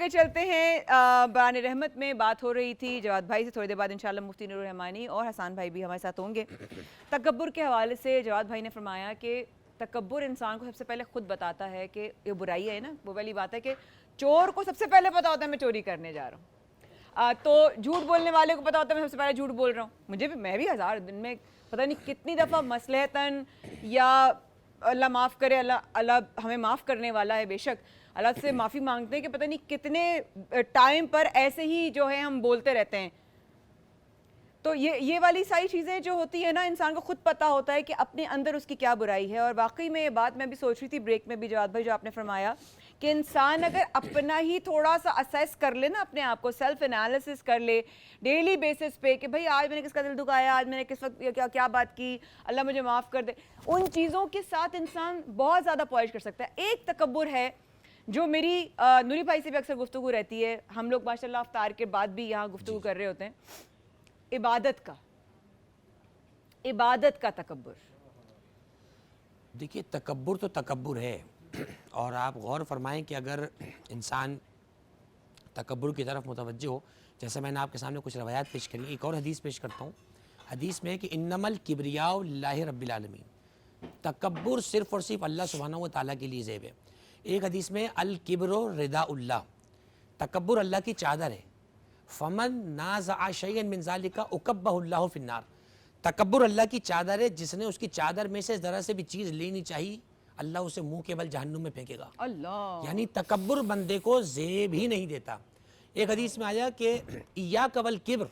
آگے چلتے ہیں. بیان رحمت میں بات ہو رہی تھی جواد بھائی سے, تھوڑی دیر بعد انشاءاللہ مفتی نور الرحمانی اور حسان بھائی بھی ہمارے ساتھ ہوں گے. تکبر کے حوالے سے جواد بھائی نے فرمایا کہ تکبر انسان کو سب سے پہلے خود بتاتا ہے کہ یہ برائی ہے نا. وہ والی بات ہے کہ چور کو سب سے پہلے پتا ہوتا ہے میں چوری کرنے جا رہا ہوں, تو جھوٹ بولنے والے کو پتا ہوتا ہے میں سب سے پہلے جھوٹ بول رہا ہوں. میں بھی ہزار دن میں پتہ نہیں کتنی دفعہ مصلحتاً یا اللہ معاف کرے, اللہ ہمیں معاف کرنے والا ہے بے شک, اللہ سے معافی مانگتے ہیں کہ پتہ نہیں کتنے ٹائم پر ایسے ہی جو ہے ہم بولتے رہتے ہیں. تو یہ والی ساری چیزیں جو ہوتی ہیں نا, انسان کو خود پتہ ہوتا ہے کہ اپنے اندر اس کی کیا برائی ہے. اور واقعی میں یہ بات میں بھی سوچ رہی تھی بریک میں بھی جواد بھائی جو آپ نے فرمایا کہ انسان اگر اپنا ہی تھوڑا سا اسیس کر لے نا, اپنے آپ کو سیلف انالیسس کر لے ڈیلی بیسس پہ کہ بھئی آج میں نے کس کا دل دکھایا, آج میں نے کس وقت کیا بات کی, اللہ مجھے معاف کر دے, ان چیزوں کے ساتھ انسان بہت زیادہ پالش کر سکتا ہے. ایک تکبر ہے جو میری نوری بھائی سے بھی اکثر گفتگو رہتی ہے, ہم لوگ ماشاءاللہ افطار کے بعد بھی یہاں گفتگو کر رہے ہوتے ہیں, عبادت کا تکبر. دیکھیے تکبر تو تکبر ہے, اور آپ غور فرمائیں کہ اگر انسان تکبر کی طرف متوجہ ہو, جیسے میں نے آپ کے سامنے کچھ روایات پیش کری, ایک اور حدیث پیش کرتا ہوں. حدیث میں ہے کہ انما الکبریاء للہ رب العالمین, تکبر صرف اور صرف اللہ سبحانہ و تعالیٰ کے لیے زیب ہے. ایک حدیث میں الکبر رداء اللہ, تکبر اللہ کی چادر ہے. فمن نازع شیئا من ذلک اکبہ اللہ فی النار, تکبر اللہ کی چادر ہے, جس نے اس کی چادر میں سے ذرا سے بھی چیز لینی چاہیے اللہ اسے منہ کے بل جہنم میں پھینکے گا. اللہ, یعنی تکبر بندے کو زیب ہی نہیں دیتا. ایک حدیث میں آیا کہ ایاک والکبر,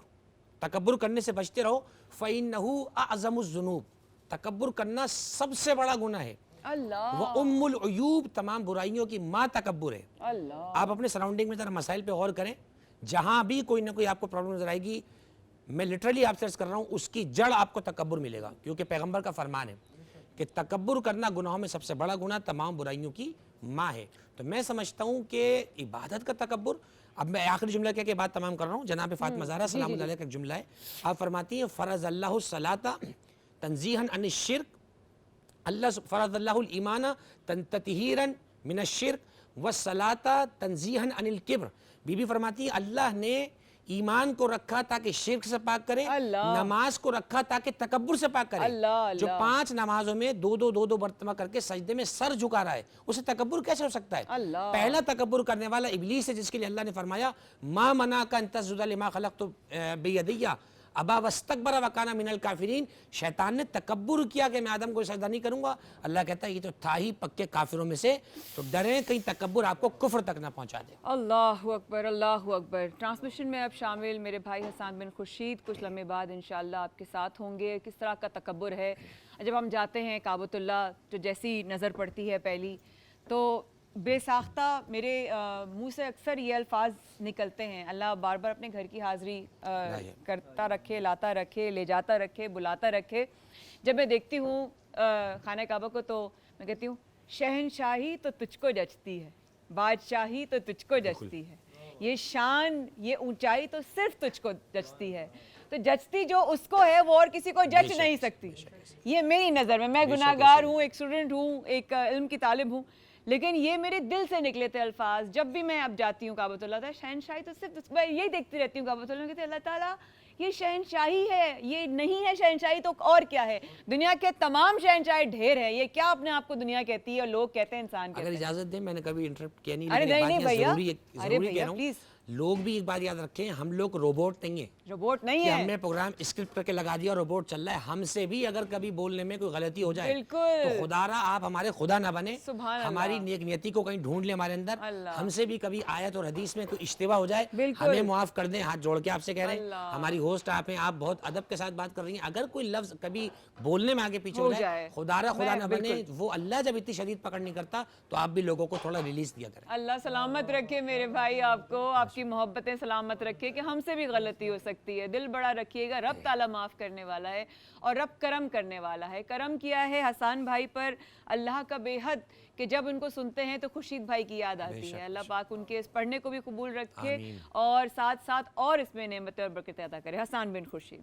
تکبر کرنے سے بچتے رہو, فإنہ اعظم الذنوب, تکبر کرنا سب سے بڑا گناہ ہے. اللہ, وَأُمُّ الْعُیُوب, تمام برائیوں کی ماں تکبر ہے. اللہ. آپ اپنے سراؤنڈنگ میں ذرا مسائل پہ غور کریں, جہاں بھی کوئی نہ کوئی آپ کو پرابلم نظر آئے گی, میں لٹرلی آپ سے عرض کر رہا ہوں, اس کی جڑ آپ کو تکبر ملے گا, کیونکہ پیغمبر کا فرمان ہے کہ تکبر کرنا گناہوں میں سب سے بڑا گناہ, تمام برائیوں کی ماں ہے. تو میں سمجھتا ہوں کہ عبادت کا تکبر, اب میں آخری جملہ کہہ کے بات تمام کر رہا ہوں. جناب فاطمہ زہرا سلام اللہ علیہ کا ایک جملہ ہے, آپ فرماتی ہیں فرض اللہ الصلاۃ تنزیہا عن الشرک, اللہ فرض اللہ الایمان تطہیرا من الشرک والصلاۃ تنزیہا عن الکبر. بی بی فرماتی ہیں اللہ نے ایمان کو رکھا تاکہ شرک سے پاک کرے, نماز کو رکھا تاکہ تکبر سے پاک کرے. جو 5 نمازوں میں دو مرتبہ کر کے سجدے میں سر جھکا رہا ہے, اسے تکبر کیسے ہو سکتا ہے؟ پہلا تکبر کرنے والا ابلیس ہے, جس کے لیے اللہ نے فرمایا ما منعک ان تسجد لما خلقت بیدی ابا واستکبر وکان من الکافرین. شیطان نے تکبر کیا کہ میں آدم کو سجدہ نہیں کروں گا. اللہ کہتا ہے یہ تو تھا ہی پکے کافروں میں سے, تو ڈریں کہیں تکبر آپ کو کفر تک نہ پہنچا دے. اللہ اکبر, اللہ اکبر. ٹرانسمیشن میں اب شامل میرے بھائی حسان بن خورشید کچھ لمحے بعد انشاءاللہ آپ کے ساتھ ہوں گے. کس طرح کا تکبر ہے جب ہم جاتے ہیں کعبۃ اللہ, جو جیسی نظر پڑتی ہے پہلی, تو بے ساختہ میرے منہ سے اکثر یہ الفاظ نکلتے ہیں, اللہ بار بار اپنے گھر کی حاضری کرتا رکھے, لاتا رکھے, لے جاتا رکھے, بلاتا رکھے. جب میں دیکھتی ہوں خانہ کعبہ کو تو میں کہتی ہوں شہنشاہی تو تجھ کو جچتی ہے, بادشاہی تو تجھ کو جچتی ہے, یہ شان یہ اونچائی تو صرف تجھ کو جچتی ہے. تو جچتی جو اس کو ہے وہ اور کسی کو جچ نہیں سکتی. یہ میری نظر میں گناہ گار ہوں, ایک اسٹوڈنٹ ہوں, ایک علم کی طالب ہوں, لیکن یہ میرے دل سے نکلے تھے الفاظ. جب بھی میں اب جاتی ہوں کعبۃ اللہ, شہنشاہی تو صرف میں یہی دیکھتی رہتی ہوں کعبۃ اللہ کہ اللہ تعالیٰ یہ شہنشاہی ہے, یہ نہیں ہے شہنشاہی تو اور کیا ہے؟ دنیا کے تمام شہنشاہی ڈھیر ہے, یہ کیا اپنے آپ کو دنیا کہتی ہے اور لوگ کہتے ہیں انسان کہتے ہیں. اگر اجازت دیں, میں نے کبھی انٹرپٹ کیا نہیں, ارے نہیں بھیا, ضروری کہہ رہا ہوں, لوگ بھی ایک بات یاد رکھیں, ہم لوگ روبوٹ نہیں ہیں, روبوٹ نہیں کہ ہے. ہم نے پروگرام اسکرپٹ کر کے لگا دیا, روبوٹ چل رہا ہے. ہم سے بھی اگر کبھی بولنے میں کوئی غلطی ہو جائے تو خدا را آپ ہمارے خدا نہ بنے, ہماری نیک نیتی کو کہیں ڈھونڈ لیں ہمارے اندر. ہم سے بھی کبھی آیت اور حدیث میں کوئی اشتباہ ہو جائے, ہمیں معاف کر دیں, ہاتھ جوڑ کے آپ سے کہہ رہے ہیں. ہماری ہوسٹ آپ ہیں, آپ بہت ادب کے ساتھ بات کر رہی ہیں, اگر کوئی لفظ کبھی بولنے میں آگے پیچھے ہو جائے, خدا را خدا نہ بنے, وہ اللہ جب اتنی شدید پکڑ نہیں کرتا تو آپ بھی لوگوں کو تھوڑا ریلیز دیا کریں. اللہ سلامت رکھے میرے بھائی, آپ کو آپ کی محبتیں سلامت رکھے کہ ہم سے بھی غلطی ہو سکتی ہے. دل بڑا رکھیے گا, رب تعالیٰ معاف کرنے والا ہے اور رب کرم کرنے والا ہے. کرم کیا ہے حسان بھائی پر اللہ کا بے حد, کہ جب ان کو سنتے ہیں تو خورشید بھائی کی یاد آتی ہے. اللہ پاک ان کے اس پڑھنے کو بھی قبول رکھے اور ساتھ ساتھ اور اس میں نعمت اور برکت عطا کرے. حسان بن خورشید.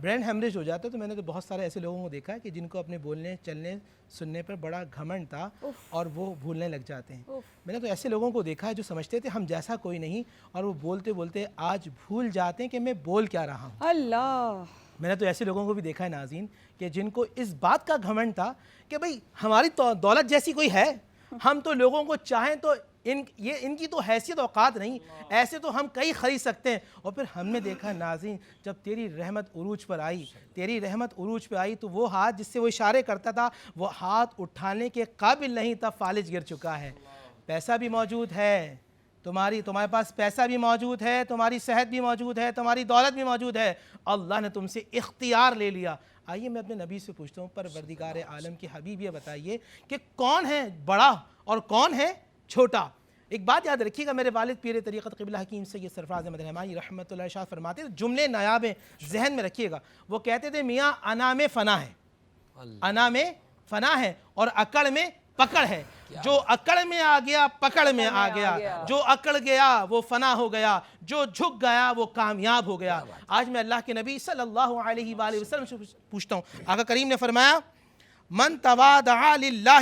برین ہیمریج ہو جاتا ہے. تو میں نے تو بہت سارے ایسے لوگوں کو دیکھا ہے کہ جن کو اپنے بولنے چلنے سننے پر بڑا گھمنڈ تھا اور وہ بھولنے لگ جاتے ہیں. میں نے تو ایسے لوگوں کو دیکھا ہے جو سمجھتے تھے ہم جیسا کوئی نہیں, اور وہ بولتے بولتے آج بھول جاتے ہیں کہ میں بول کیا رہا ہوں. اللہ. میں نے تو ایسے لوگوں کو بھی دیکھا ہے ناظرین کہ جن کو اس بات کا گھمنڈ تھا کہ بھئی ہماری دولت جیسی کوئی ہے, ہم تو لوگوں کو چاہیں تو ان کی تو حیثیت اوقات نہیں, ایسے تو ہم کئی خرید سکتے ہیں. اور پھر ہم نے دیکھا ناظرین جب تیری رحمت عروج پر آئی, تیری رحمت عروج پہ آئی تو وہ ہاتھ جس سے وہ اشارے کرتا تھا وہ ہاتھ اٹھانے کے قابل نہیں تھا, فالج گر چکا ہے. پیسہ بھی موجود ہے, تمہارے پاس پیسہ بھی موجود ہے, تمہاری صحت بھی موجود ہے, تمہاری دولت بھی موجود ہے, اللہ نے تم سے اختیار لے لیا. آئیے میں اپنے نبی سے پوچھتا ہوں, پروردگار عالم کے حبیب یہ بتائیے کہ کون ہے بڑا اور کون ہے چھوٹا. ایک بات یاد رکھیے گا, میرے والد پیر طریقت قبلہ حکیم سید سرفراز احمد رحمانی رحمۃ اللہ شاہ فرماتے تھے, جملے نایاب ہیں ذہن میں رکھیے گا. وہ کہتے تھے میاں انا میں فنا ہے, انا میں فنا ہے اور اکڑ میں پکڑ ہے. جو اکڑ میں آ گیا پکڑ میں آ گیا, جو اکڑ گیا وہ فنا ہو گیا, جو جھک گیا وہ کامیاب ہو گیا. آج میں اللہ کے نبی صلی اللہ علیہ وآلہ وسلم سے پوچھتا ہوں, آقا کریم نے فرمایا من تواضع للہ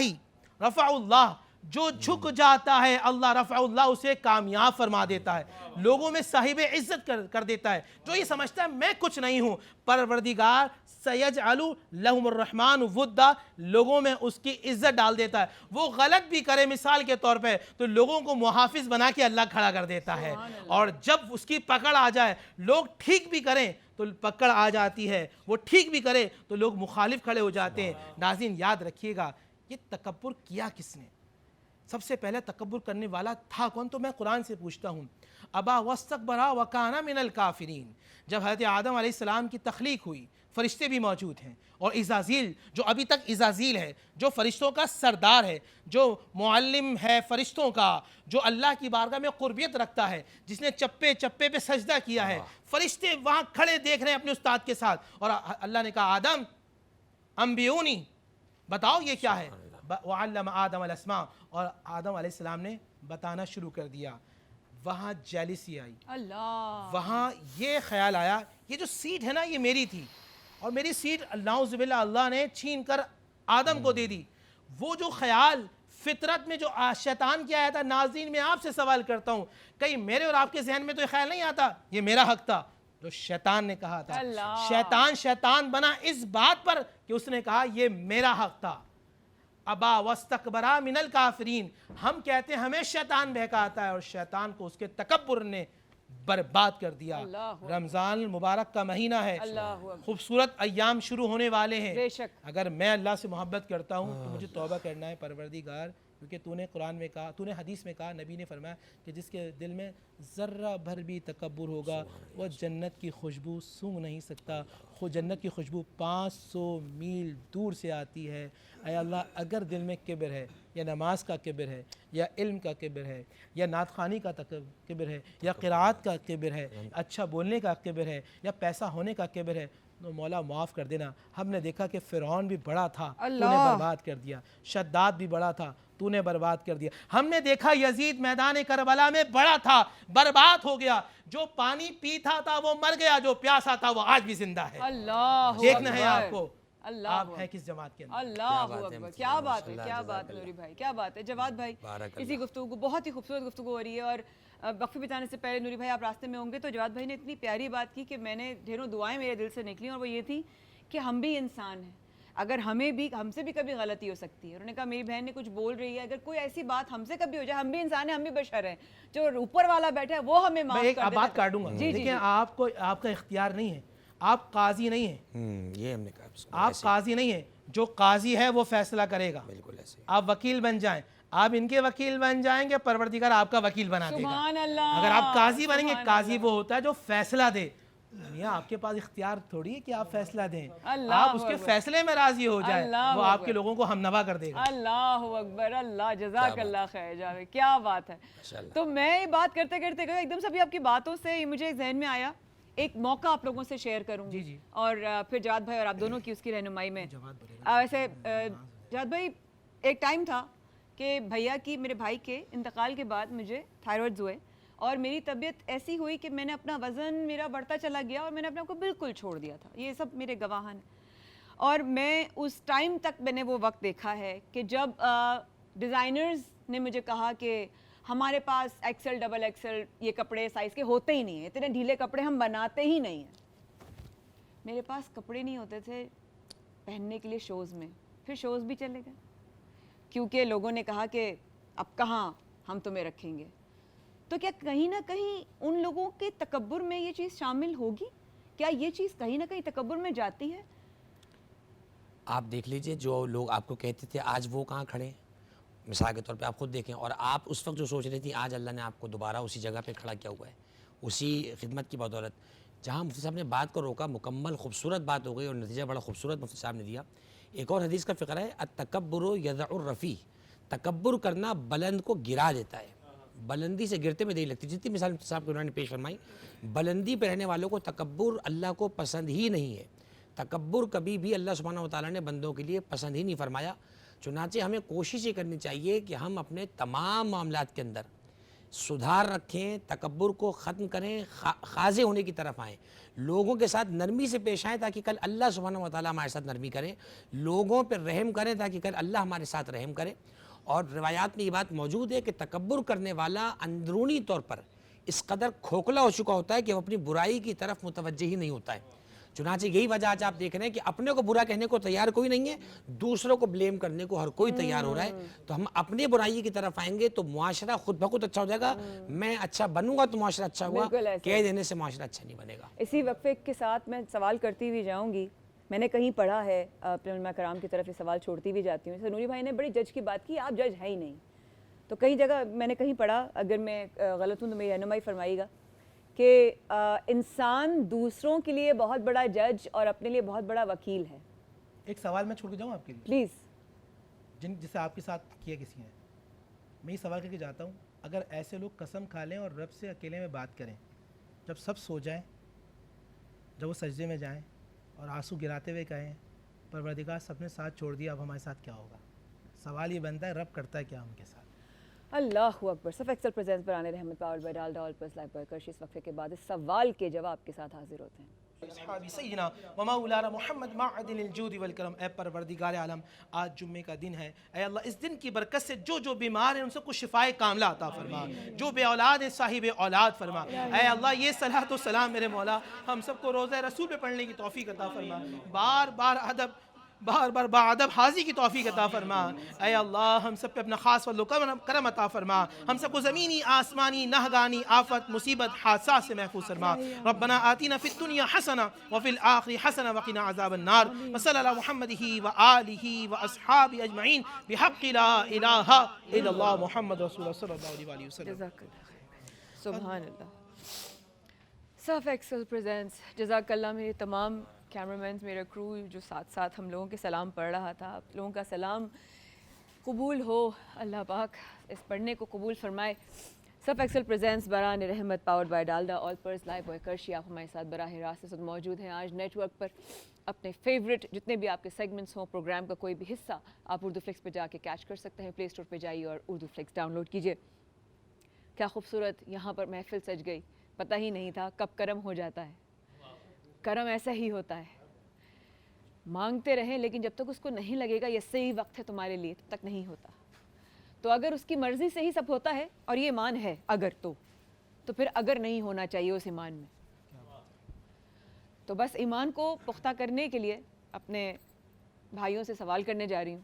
رفع اللہ, جو جھک جاتا ہے اللہ رفع اللہ اسے کامیاب فرما دیتا ہے, لوگوں میں صاحب عزت کر دیتا ہے. جو یہ سمجھتا ہے میں کچھ نہیں ہوں, پروردگار سیجعل لہم الرحمن ودا, لوگوں میں اس کی عزت ڈال دیتا ہے. وہ غلط بھی کرے مثال کے طور پہ تو لوگوں کو محافظ بنا کے اللہ کھڑا کر دیتا ہے, اور جب اس کی پکڑ آ جائے لوگ ٹھیک بھی کریں تو پکڑ آ جاتی ہے, وہ ٹھیک بھی کرے تو لوگ مخالف کھڑے ہو جاتے ہیں. ناظرین یاد رکھیے گا یہ تکبر کیا کس نے؟ سب سے پہلے تکبر کرنے والا تھا کون؟ تو میں قرآن سے پوچھتا ہوں, ابا واستکبر وکان من الکافرین. جب حضرت آدم علیہ السلام کی تخلیق ہوئی فرشتے بھی موجود ہیں, اور عزازیل جو ابھی تک عزازیل ہے, جو فرشتوں کا سردار ہے, جو معلم ہے فرشتوں کا, جو اللہ کی بارگاہ میں قربیت رکھتا ہے, جس نے چپے چپے پہ سجدہ کیا ہے, فرشتے وہاں کھڑے دیکھ رہے ہیں اپنے استاد کے ساتھ, اور اللہ نے کہا آدم انبیونی, بتاؤ یہ کیا ہے. وعلم آدم الاسماء, اور آدم علیہ السلام نے بتانا شروع کر دیا. وہاں جیلسی آئی, اللہ. وہاں یہ خیال آیا یہ جو سیٹ ہے نا یہ میری تھی, اور میری سیٹ نعوذ باللہ اللہ نے چھین کر آدم کو دے دی. وہ جو خیال فطرت میں جو شیطان کیا آیا تھا, ناظرین میں آپ سے سوال کرتا ہوں کہیں میرے اور آپ کے ذہن میں تو یہ خیال نہیں آتا یہ میرا حق تھا؟ جو شیطان نے کہا تھا, شیطان بنا اس بات پر کہ اس نے کہا یہ میرا حق تھا. ابا واستکبرا من الکافرین, ہم کہتے ہیں ہمیں شیطان بہکاتا ہے, اور شیطان کو اس کے تکبر نے برباد کر دیا. رمضان المبارک کا مہینہ ہے, خوبصورت ایام شروع ہونے والے ہیں. اگر میں اللہ سے محبت کرتا ہوں تو مجھے توبہ کرنا ہے پروردگار, کیونکہ تو نے قرآن میں کہا, تو نے حدیث میں کہا, نبی نے فرمایا کہ جس کے دل میں ذرہ بھر بھی تکبر ہوگا وہ جنت کی خوشبو سونگھ نہیں سکتا. جنت کی خوشبو 500 میل دور سے آتی ہے. اے اللہ اگر دل میں کبر ہے, یا نماز کا کبر ہے, یا علم کا کبر ہے, یا نعت خوانی کا کبر ہے, یا قرآت کا کبر ہے, اچھا بولنے کا کبر ہے, یا پیسہ ہونے کا کبر ہے, تو مولا معاف کر دینا. ہم نے دیکھا کہ فرعون بھی بڑا تھا, تو نے برباد کر دیا. شداد بھی بڑا تھا, تو نے برباد کر دیا. ہم نے دیکھا یزید میدان کربلا میں بڑا تھا, برباد ہو گیا. جو پانی پیتا تھا وہ مر گیا, جو پیاسا تھا وہ آج بھی زندہ ہے. اللہ دیکھنا ہے آپ کو, اللہ آپ ہیں کس جماعت کے اندر. اللہ اکبر, کیا بات ہے, کیا بات ہے نوری بھائی, کیا بات ہے. جواد بھائی اسی گفتگو, بہت ہی خوبصورت گفتگو ہو رہی ہے, اور وقفے بتانے سے پہلے نوری بھائی آپ راستے میں ہوں گے تو جواد بھائی نے اتنی پیاری بات کی کہ میں نے ڈھیروں دعائیں میرے دل سے نکلی, اور وہ یہ تھی کہ ہم بھی انسان ہیں, اگر ہم سے بھی کبھی غلطی ہو سکتی ہے. انہوں نے کہا میری بہن نے کچھ بول رہی ہے, اگر کوئی ایسی بات ہم سے کبھی ہو جائے, ہم بھی انسان ہیں, ہم بھی بشر ہیں, جو اوپر والا بیٹھا ہے وہ ہمیں معاف کر دے. میں ایک بات کاٹ دوں گا, دیکھیں آپ کا اختیار نہیں ہے, آپ قاضی نہیں ہیں. یہ ہم نے کہا, آپ قاضی نہیں ہیں, جو قاضی ہے وہ فیصلہ کرے گا. بالکل ایسے. آپ وکیل بن جائیں, آپ ان کے وکیل بن جائیں گے, پروردگار آپ کا وکیل بنا دے گا. سبحان اللہ. اگر آپ قاضی بنیں گے, قاضی وہ ہوتا ہے جو فیصلہ دے. میاں آپ کے پاس اختیار تھوڑی ہے کہ آپ فیصلہ دیں, آپ اس کے فیصلے میں راضی ہو جائیں, وہ آپ کے لوگوں کو ہم نوا کر دے گا. اللہ اکبر, اللہ جزاک اللہ خیر. جاوید کیا بات ہے. تو میں یہ بات کرتے کرتے ایک دم سے بھی آپ کی باتوں سے مجھے ذہن میں آیا, ایک موقع آپ لوگوں سے شیئر کروں گی, اور پھر جواد بھائی اور آپ دونوں کی اس کی رہنمائی میں. ویسے جواد بھائی ایک ٹائم تھا کہ بھیا کی, میرے بھائی کے انتقال کے بعد مجھے تھائرائڈز ہوئے, اور میری طبیعت ایسی ہوئی کہ میں نے اپنا وزن میرا بڑھتا چلا گیا اور میں نے اپنے آپ کو بالکل چھوڑ دیا تھا. یہ سب میرے گواہان ہیں. اور میں اس ٹائم تک میں نے وہ وقت دیکھا ہے کہ جب ڈیزائنرز نے مجھے کہا کہ ہمارے پاس ایکسل ڈبل ایکسل یہ کپڑے سائز کے ہوتے ہی نہیں ہیں, اتنے ڈھیلے کپڑے ہم بناتے ہی نہیں ہیں. میرے پاس کپڑے نہیں ہوتے تھے پہننے کے لیے شوز میں. پھر شوز بھی چلے گئے کیونکہ لوگوں نے کہا کہ اب کہاں ہم تمہیں رکھیں گے. تو کیا کہیں نہ کہیں ان لوگوں کے تکبر میں یہ چیز شامل ہوگی؟ کیا یہ چیز کہیں نہ کہیں تکبر میں جاتی ہے؟ آپ دیکھ لیجئے جو لوگ آپ کو کہتے تھے آج وہ کہاں کھڑے ہیں. مثال کے طور پہ آپ خود دیکھیں, اور آپ اس وقت جو سوچ رہی تھی آج اللہ نے آپ کو دوبارہ اسی جگہ پہ کھڑا کیا ہوا ہے, اسی خدمت کی بدولت. جہاں مفتی صاحب نے بات کو روکا, مکمل خوبصورت بات ہو گئی اور نتیجہ بڑا خوبصورت مفتی صاحب نے دیا. ایک اور حدیث کا فقرہ ہے, التکبر یضع الرفیع, تکبر کرنا بلند کو گرا دیتا ہے. بلندی سے گرتے میں دیر لگتی. جتنی مثال مفتی صاحب انہوں نے پیش فرمائی, بلندی پہ رہنے والوں کو تکبر اللہ کو پسند ہی نہیں ہے. تکبر کبھی بھی اللہ سبحانہ و تعالیٰ نے بندوں کے لیے پسند ہی نہیں فرمایا. چنانچہ ہمیں کوشش یہ کرنی چاہیے کہ ہم اپنے تمام معاملات کے اندر سدھار رکھیں, تکبر کو ختم کریں, خاضع ہونے کی طرف آئیں, لوگوں کے ساتھ نرمی سے پیش آئیں تاکہ کل اللہ سبحانہ و تعالیٰ ہمارے ساتھ نرمی کریں, لوگوں پہ رحم کریں تاکہ کل اللہ ہمارے ساتھ رحم کرے. اور روایات میں یہ بات موجود ہے کہ تکبر کرنے والا اندرونی طور پر اس قدر کھوکھلا ہو چکا ہوتا ہے کہ وہ اپنی برائی کی طرف متوجہ ہی نہیں ہوتا ہے. چنانچہ یہی وجہ آج آپ دیکھ رہے ہیں کہ اپنے کو برا کہنے کو تیار کوئی نہیں ہے, دوسروں کو بلیم کرنے کو ہر کوئی تیار ہو رہا ہے. تو ہم اپنی برائی کی طرف آئیں گے تو معاشرہ خود بخود اچھا ہو جائے گا. میں اچھا بنوں گا تو معاشرہ اچھا ہوگا, کہہ دینے سے معاشرہ اچھا نہیں بنے گا. اسی وقفے کے ساتھ میں سوال کرتی ہوئی جاؤں گی. میں نے کہیں پڑھا ہے, اپنے علماء کرام کی طرف یہ سوال چھوڑتی ہوئی جاتی ہوں. نوری بھائی نے بڑی جج کی بات کی, آپ جج ہے ہی نہیں. تو کئی جگہ میں نے کہیں پڑھا, اگر میں غلط ہوں تو میری رہنمائی فرمائیے گا, کہ انسان دوسروں کے لیے بہت بڑا جج اور اپنے لیے بہت بڑا وکیل ہے. ایک سوال میں چھوڑ کے جاؤں آپ کے لیے پلیز. جسے آپ کے ساتھ کیا کسی نے, میں یہ سوال کر کے جاتا ہوں, اگر ایسے لوگ قسم کھا لیں اور رب سے اکیلے میں بات کریں, جب سب سو جائیں, جب وہ سجدے میں جائیں اور آنسو گراتے ہوئے کہیں پروردگار سب نے ساتھ چھوڑ دیا, اب ہمارے ساتھ کیا ہوگا؟ سوال یہ بنتا ہے رب کرتا ہے کیا ان کے ساتھ؟ اللہ اکبر. صف Excel presents Burhan Rehmat powered by Dalda all plus Lifebuoy کرشی. اس وقفے کے بعد اس سوال کے جواب کے ساتھ حاضر ہوتے ہیں. اصحابی سیدنا و مولانا محمد معدن الجود والکرم. اے پروردگار عالم, آج جمعے کا دن ہے, اے اللہ اس دن کی برکت سے جو بیمار ہیں ان سب کو شفائے کاملہ عطا فرما, جو بے اولاد ہیں صاحب اولاد فرما. اے اللہ یہ صلاۃ و سلام میرے مولا ہم سب کو روزہ رسول پہ پڑھنے کی توفیق عطا فرما, بار بار باادب حاضری کی توفیق عطا فرما. اے اللہ ہم سب پہ اپنا خاص فضل و کرم عطا فرما, ہم سب کو زمینی آسمانی نہگانی آفت مصیبت حادثات سے محفوظ فرما. ربنا آتنا فی الدنیا حسنہ وفی الآخرہ حسنہ وقنا عذاب النار. وصلی اللہ محمد وآلہ واصحابہ اجمعین بحق لا الہ الا اللہ محمد رسول اللہ صلی اللہ علیہ وسلم. جزاک اللہ خیر. سبحان اللہ. صف ایکسل پریزنٹس. جزاک اللہ. میرے تمام کیمرہ مینز, میرا کرو جو ساتھ ساتھ ہم لوگوں کے سلام پڑھ رہا تھا, آپ لوگوں کا سلام قبول ہو, اللہ پاک اس پڑھنے کو قبول فرمائے. صف Excel presents Burhan Rehmat powered by Dalda all plus Lifebuoy کرشی. آپ ہمارے ساتھ براہ راست اس وقت موجود ہیں. آج نیٹ ورک پر اپنے فیوریٹ جتنے بھی آپ کے سیگمنٹس ہوں, پروگرام کا کوئی بھی حصہ آپ اردو فلکس پہ جا کے کیچ کر سکتے ہیں. پلے اسٹور پہ جائیے اور اردو فلکس ڈاؤن لوڈ کیجیے. کیا خوبصورت یہاں پر محفل سج گئی, پتہ ہی نہیں تھا کب کرم ہو جاتا ہے. کرم ایسا ہی ہوتا ہے, مانگتے رہیں لیکن جب تک اس کو نہیں لگے گا یہ صحیح وقت ہے تمہارے لیے تب تک نہیں ہوتا. تو اگر اس کی مرضی سے ہی سب ہوتا ہے, اور یہ ایمان ہے اگر تو پھر اگر نہیں ہونا چاہیے اس ایمان میں. تو بس ایمان کو پختہ کرنے کے لیے اپنے بھائیوں سے سوال کرنے جا رہی ہوں.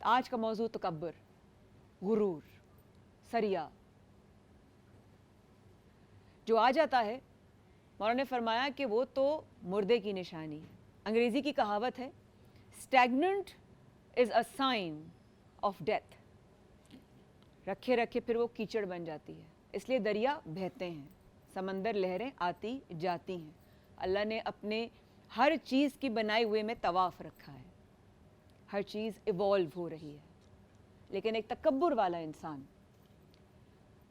آج کا موضوع تکبر, غرور, سریا. جو آ جاتا ہے, مولانا نے فرمایا کہ وہ تو مردے کی نشانی ہے. انگریزی کی کہاوت ہے, stagnant is a sign of death. رکھے رکھے پھر وہ کیچڑ بن جاتی ہے. اس لیے دریا بہتے ہیں, سمندر لہریں آتی جاتی ہیں. اللہ نے اپنے ہر چیز کی بنائی ہوئے میں طواف رکھا ہے. ہر چیز ایوالو ہو رہی ہے. لیکن ایک تکبر والا انسان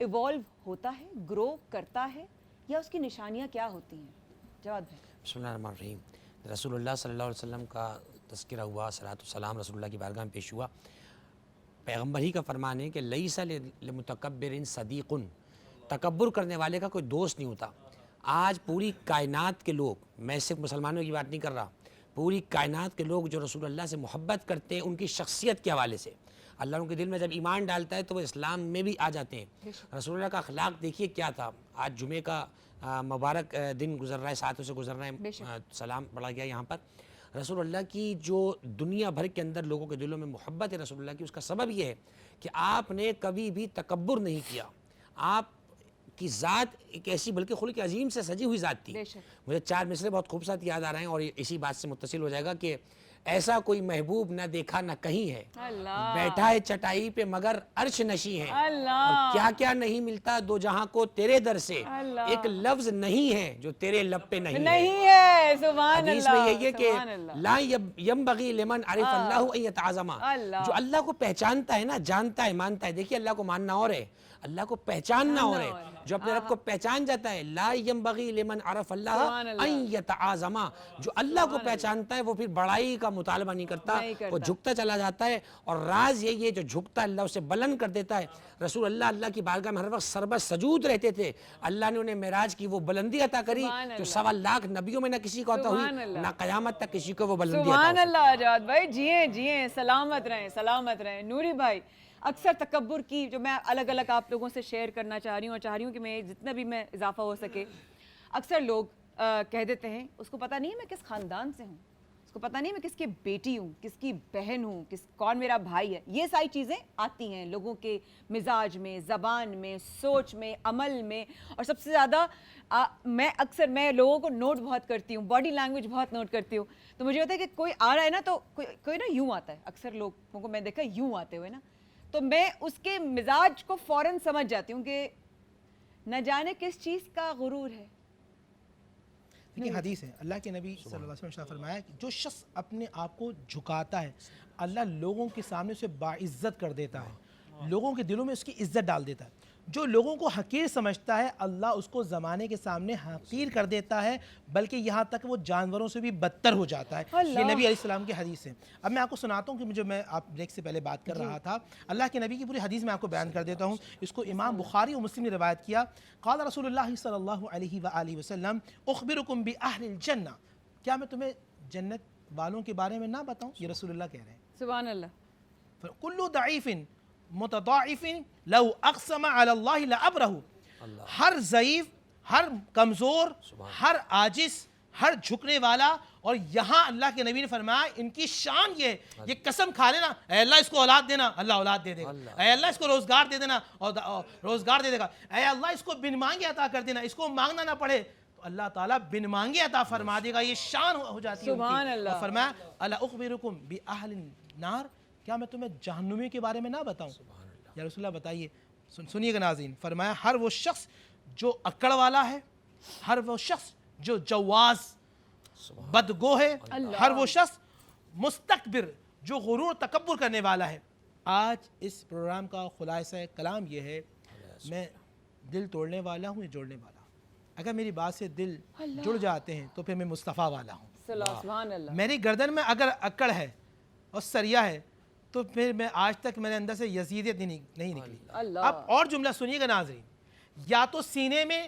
ایوالو ہوتا ہے, گرو کرتا ہے, یا اس کی نشانیاں کیا ہوتی ہیں؟ جواد بھائی. بسم اللہ الرحمن الرحیم. رسول اللہ صلی اللہ علیہ وسلم کا تذکرہ ہوا, صلاۃ والسلام رسول اللہ کی بارگاہ میں پیش ہوا. پیغمبر ہی کا فرمان ہے کہ لیس لمتکبر صدیق, تکبر کرنے والے کا کوئی دوست نہیں ہوتا. آج پوری کائنات کے لوگ, میں صرف مسلمانوں کی بات نہیں کر رہا, پوری کائنات کے لوگ جو رسول اللہ سے محبت کرتے ہیں ان کی شخصیت کے حوالے سے, اللہ ان کے دل میں جب ایمان ڈالتا ہے تو وہ اسلام میں بھی آ جاتے ہیں. رسول اللہ کا اخلاق دیکھیے کیا تھا. آج جمعے کا مبارک دن گزر رہا ہے, ساتھوں سے گزر رہا ہے, سلام پڑھا گیا یہاں پر. رسول اللہ کی جو دنیا بھر کے اندر لوگوں کے دلوں میں محبت ہے رسول اللہ کی, اس کا سبب یہ ہے کہ آپ نے کبھی بھی تکبر نہیں کیا. آپ کی ذات ایک ایسی بلکہ خلق عظیم سے سجی ہوئی ذات تھی. مجھے 4 مصرے بہت خوبصورت یاد آ رہے ہیں اور اسی بات سے متصل ہو جائے گا کہ ایسا کوئی محبوب نہ دیکھا نہ کہیں ہے, بیٹھا ہے چٹائی پہ مگر عرش نشی ہے, اور کیا کیا نہیں ملتا دو جہاں کو تیرے در سے, ایک لفظ نہیں ہے جو تیرے لب پہ نہیں ہے. سبحان حدیث میں یہی ہے کہ لا ینبغی لمن عرف اللہ ان یتعظم, جو اللہ کو پہچانتا ہے نا, جانتا ہے, مانتا ہے. دیکھیے اللہ کو ماننا اور ہے, اللہ کو پہچاننا اور ہے. جو اپنے رب کو پہچان جاتا ہے, لا ینبغی لمن عرف اللہ ان یتعظم, جو اللہ کو پہچانتا ہے وہ پھر بڑائی کا مطالبہ نہیں کرتا, وہ جھکتا چلا جاتا ہے. اور راز یہی ہے جو جھکتا اللہ اسے بلند کر دیتا ہے. رسول اللہ کی بارگاہ میں ہر وقت سربر سجود رہتے تھے. اللہ نے انہیں معراج کی وہ بلندی عطا کری جو 1.25 لاکھ نبیوں میں نہ کسی کو عطا ہوئی, نہ قیامت تک کسی کو وہ بلندی عطا. سبحان اللہ. جواد بھائی جیئیں سلامت رہیں, سلامت رہیں. نوری بھائی, اکثر تکبر کی جو میں الگ الگ آپ لوگوں سے شیئر کرنا چاہ رہی ہوں, اور چاہ رہی ہوں کہ میں جتنا بھی میں اضافہ ہو سکے, اکثر لوگ کہہ دیتے ہیں اس کو پتہ نہیں ہے میں کس خاندان سے ہوں, اس کو پتہ نہیں میں کس کی بیٹی ہوں, کس کی بہن ہوں, کون میرا بھائی ہے. یہ ساری چیزیں آتی ہیں لوگوں کے مزاج میں, زبان میں, سوچ میں, عمل میں. اور سب سے زیادہ میں لوگوں کو نوٹ بہت کرتی ہوں, باڈی لینگویج بہت نوٹ کرتی ہوں. تو مجھے ہوتا ہے کہ کوئی آ رہا ہے نا تو کوئی نا یوں آتا ہے, اکثر لوگوں کو میں دیکھا یوں آتے ہوئے نا, تو میں اس کے مزاج کو فوراً سمجھ جاتی ہوں کہ نہ جانے کس چیز کا غرور ہے. لیکن حدیث ہے, اللہ کے نبی صلی اللہ علیہ وسلم نے فرمایا کہ جو شخص اپنے آپ کو جھکاتا ہے اللہ لوگوں کے سامنے اسے باعزت کر دیتا ہے, لوگوں کے دلوں میں اس کی عزت ڈال دیتا ہے. جو لوگوں کو حقیر سمجھتا ہے اللہ اس کو زمانے کے سامنے حقیر کر دیتا ہے, بلکہ یہاں تک وہ جانوروں سے بھی بدتر ہو جاتا ہے. یہ نبی علیہ السلام کی حدیث ہے. اب میں آپ کو سناتا ہوں کہ جو میں آپ بریک سے پہلے بات کر رہا تھا, اللہ کے نبی کی پوری حدیث میں آپ کو بیان کر دیتا ہوں. اس کو امام بخاری اور مسلم نے روایت کیا. قال رسول اللہ صلی اللہ علیہ وآلہ وسلم اخبرکم بأہل الجنہ, کیا میں تمہیں جنت والوں کے بارے میں نہ بتاؤں. یہ رسول اللہ کہہ رہے ہیں. سبحان اللہ. کل ضعیف متضاعف لو اقسم علی اللہ لابرہ, ہر ضعیف, ہر کمزور, ہر عاجز, ہر جھکنے والا, اور یہاں اللہ کے نبی نے فرمایا ان کی شان یہ قسم کھا لینا, اے اللہ اس کو اولاد دینا, اللہ اولاد دے دے گا. اے اللہ اس کو روزگار دے دینا, اور روزگار دے دے گا. اے اللہ اس کو بن مانگے عطا کر دینا, اس کو مانگنا نہ پڑے, تو اللہ تعالیٰ بن مانگے عطا فرما دے گا. یہ شان ہو جاتی ہے. سبحان اللہ. اور فرمایا الا اخبرکم بأہل النار, کیا میں تمہیں جہنمی کے بارے میں نہ بتاؤں. یا رسول اللہ بتائیے. سنیے گا ناظرین, فرمایا ہر وہ شخص جو اکڑ والا ہے, ہر وہ شخص جو جواز بدگو ہے, ہر وہ شخص مستکبر جو غرور تکبر کرنے والا ہے. آج اس پروگرام کا خلاصہ کلام یہ ہے, میں دل توڑنے والا ہوں یا جوڑنے والا ہوں. اگر میری بات سے دل جڑ جاتے ہیں تو پھر میں مصطفیٰ والا ہوں. سبحان اللہ. میری گردن میں اگر اکڑ ہے اور سریا ہے تو پھر میں آج تک میرے اندر سے یزیدیت نہیں نکلی. اب اور جملہ سنیے گا ناظرین, یا تو سینے میں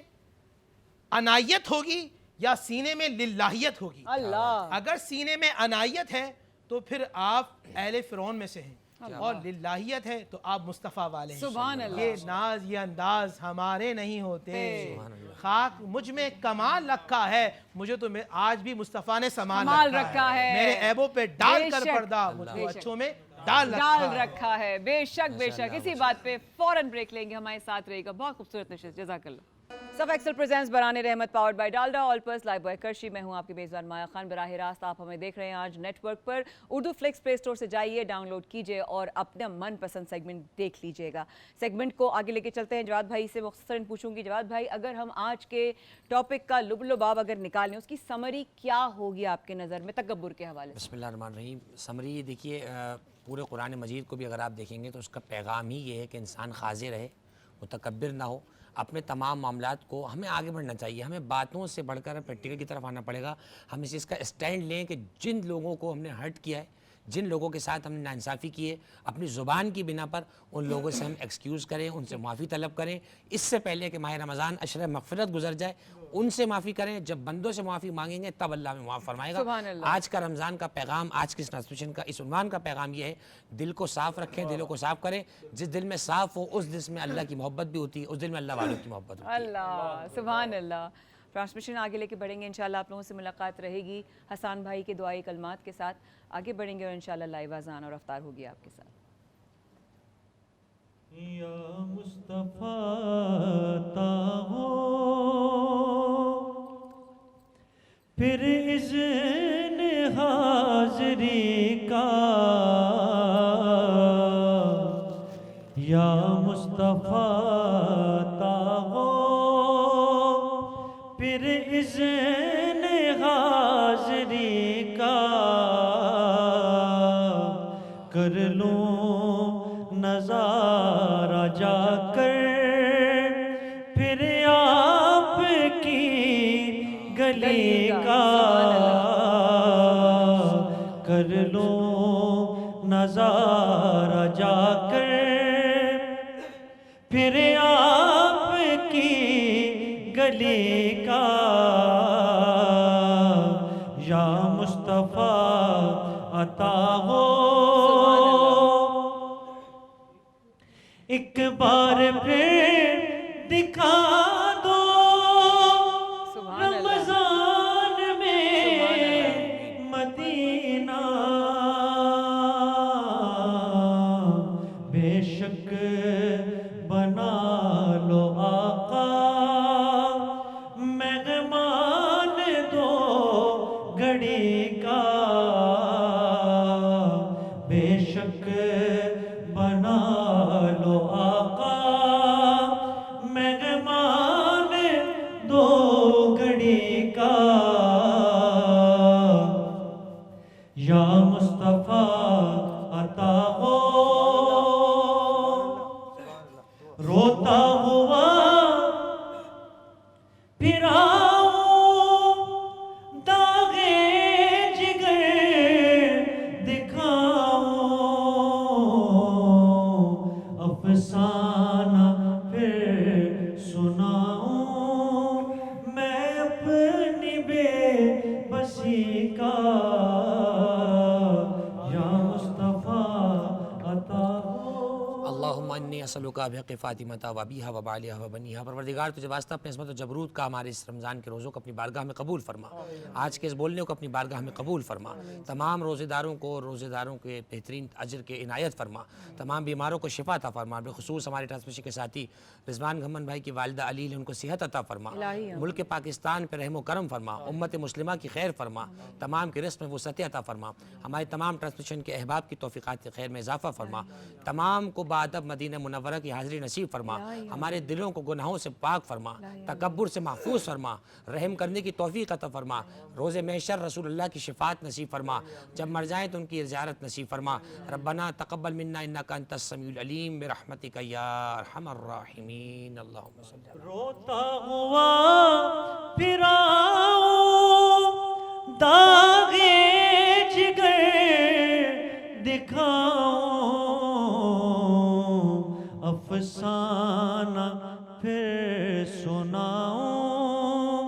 عنایت ہوگی یا سینے میں للہیت ہوگی. اگر سینے میں عنایت ہے تو پھر آپ اہل فرعون میں سے ہیں, اور للہیت ہے تو آپ مصطفیٰ والے ہیں. سبحان اللہ. یہ ناز یہ انداز ہمارے نہیں ہوتے. خاک مجھ میں کمال رکھا ہے, مجھے تو آج بھی مصطفیٰ نے سامان رکھا ہے. میرے عیبوں پہ ڈال کر پردہ مجھ کو اچھوں میں ڈال رکھا ہے. بے شک بے شک. اسی بات پہ فوراً بریک لیں گے, ہمارے ساتھ رہے گا. بہت خوبصورت نشست. جزاک اللہ. صف Excel presents Burhan Rehmat powered by Dalda all plus Lifebuoy کرشی. میں ہوں آپ کی میزبان مایا خان. براہ راست آپ ہمیں دیکھ رہے ہیں آج نیٹ ورک پر. اردو فلکس پلے اسٹور سے جائیے, ڈاؤن لوڈ کیجئے اور اپنا من پسند سیگمنٹ دیکھ لیجئے گا. سیگمنٹ کو آگے لے کے چلتے ہیں. جواد بھائی سے مختصراً پوچھوں گی, جواد بھائی اگر ہم آج کے ٹاپک کا لب لباب اگر نکالیں, اس کی سمری کیا ہوگی آپ کے نظر میں تکبر کے حوالے سے؟ بسم اللہ الرحمن الرحیم. سمری دیکھیے, پورے قرآن مجید کو بھی اگر آپ دیکھیں گے تو اس کا پیغام ہی یہ ہے کہ انسان خاضع رہے, متکبر نہ ہو. اپنے تمام معاملات کو ہمیں آگے بڑھنا چاہیے. ہمیں باتوں سے بڑھ کر پریکٹیکل کی طرف آنا پڑے گا. ہم اس چیز کا اسٹینڈ لیں کہ جن لوگوں کو ہم نے ہرٹ کیا ہے, جن لوگوں کے ساتھ ہم نے ناانصافی کی ہے اپنی زبان کی بنا پر ان لوگوں سے ہم ایکسکیوز کریں، ان سے معافی طلب کریں، اس سے پہلے کہ ماہ رمضان اشرِ مغفرت گزر جائے ان سے معافی کریں. جب بندوں سے معافی مانگیں گے تب اللہ ہمیں معاف فرمائے گا. آج کا رمضان کا پیغام، آج کی اس ٹرانسمیشن کا اس عنوان کا پیغام یہ ہے، دل کو صاف رکھیں، دلوں کو صاف کریں. جس دل میں صاف ہو اس دل میں اللہ کی محبت بھی ہوتی ہے، اس دل میں اللہ والوں کی محبت ہوتی ہے. اللہ سبحان اللہ. ٹرانسمیشن آگے لے کے بڑھیں گے انشاءاللہ. آپ لوگوں سے ملاقات رہے گی حسان بھائی کے دعائی کلمات کے ساتھ. آگے بڑھیں گے اور انشاءاللہ لائیو اذان اور افطار ہوگی آپ کے ساتھ. یا مصطفیٰ تا ہو پھر اذن حاضری کا، یا مصطفیٰ تا ہو پھر اذن حاضری کا، کر لوں نظارہ جا کر پھر آپ کی گلی کا، کر لوں نظارہ جا کر پھر آپ کی گلی کا، یا مصطفیٰ عطا ہو ایک بار پھر دکھا دو رمضان میں مدینہ، بے شک بنا لو آقا مہمان دو گھڑی کا، بے شک بنا لو آقا مہمان دو گھڑی کا، یا مصطفیٰ عطا ہو روتا ہوا پھر آؤں داغے جگر دکھاؤں، افسانہ پھر سناؤں میں اپنی بے بسی کا، یا مصطفیٰ عطا ہو. اللہم انی اسألک بحق فاطمہ و ابیہا و بعلیہا و بنیہا. پروردگار تجھے واسطہ اپنے عظمت و جبروت کا ہمارے اس رمضان کے روزوں کو اپنی بارگاہ میں قبول فرما، آج کے اس بولنے کو اپنی بارگاہ میں قبول فرما، تمام روزے داروں کو روزے داروں کے بہترین اجر کے عنایت فرما، تمام بیماروں کو شفا عطا فرما، بالخصوص ہمارے ٹرانسمیشن کے ساتھی رضوان گھمن بھائی کی والدہ علی ان کو صحت عطا فرما، ملک پاکستان پہ رحم و کرم فرما، امت مسلمہ کی خیر فرما، تمام کے رزق میں وسعت عطا فرما، ہمارے تمام ٹرانسمیشن کے احباب کی توفیقات کے خیر میں اضافہ فرما، تمام کو بادب مدینہ منورہ کی حاضری نصیب فرما، ہمارے دلوں کو گناہوں سے پاک فرما، تکبر سے محفوظ فرما، رحم کرنے کی توفیق عطا فرما، روز محشر رسول اللہ کی شفاعت نصیب فرما، جب مر جائیں تو ان کی زیارت نصیب فرما. ربنا تقبل منا انک انت السمیع العلیم برحمتک یا ارحم الراحمین. اللہم صلی اللہ. روتا ہوا پھر آؤں داغے جگر دکھاؤں، افسانہ پھر سناؤں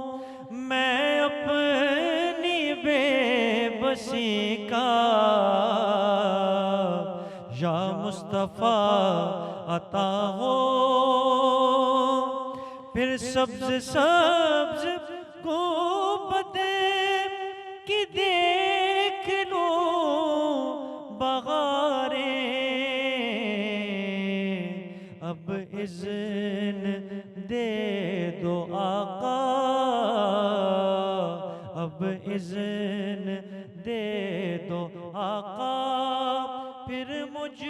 میں اپنی بے بسی کا، یا مصطفیٰ عطا ہو پھر سبز سبز گنبدیں کی دیکھ لوں بہاریں، اب اذن دے دو آقا، اب اذن دے دو آقا پھر مجھ